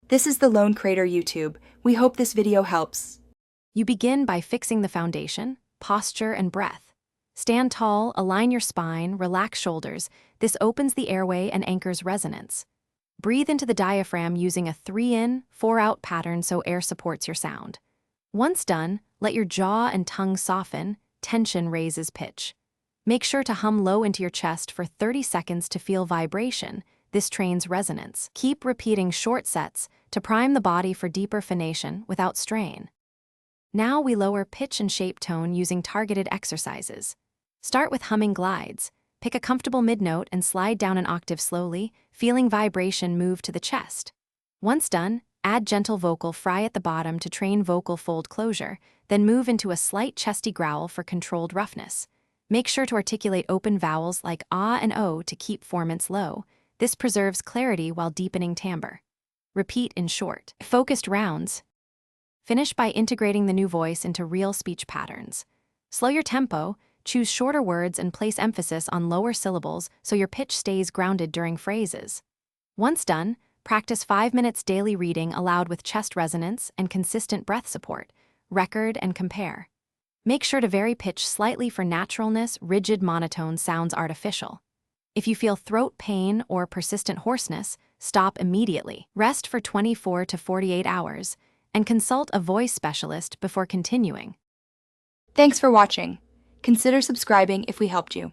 This is the Lone Crater YouTube. We hope this video helps. You begin by fixing the foundation, posture, and breath. Stand tall, align your spine, relax shoulders. This opens the airway and anchors resonance. Breathe into the diaphragm using a 3-in, 4-out pattern so air supports your sound. Once done, let your jaw and tongue soften. Tension raises pitch. Make sure to hum low into your chest for 30 seconds to feel vibration. This trains resonance. Keep repeating short sets to prime the body for deeper phonation without strain. Now we lower pitch and shape tone using targeted exercises. Start with humming glides. Pick a comfortable mid-note and slide down an octave slowly, feeling vibration move to the chest. Once done, add gentle vocal fry at the bottom to train vocal fold closure, then move into a slight chesty growl for controlled roughness. Make sure to articulate open vowels like ah and o to keep formants low. This preserves clarity while deepening timbre. Repeat in short, focused rounds. Finish by integrating the new voice into real speech patterns. Slow your tempo, choose shorter words and place emphasis on lower syllables so your pitch stays grounded during phrases. Once done, practice 5 minutes daily reading aloud with chest resonance and consistent breath support. Record and compare. Make sure to vary pitch slightly for naturalness. Rigid monotone sounds artificial. If you feel throat pain or persistent hoarseness, stop immediately. Rest for 24 to 48 hours and consult a voice specialist before continuing. Thanks for watching. Consider subscribing if we helped you.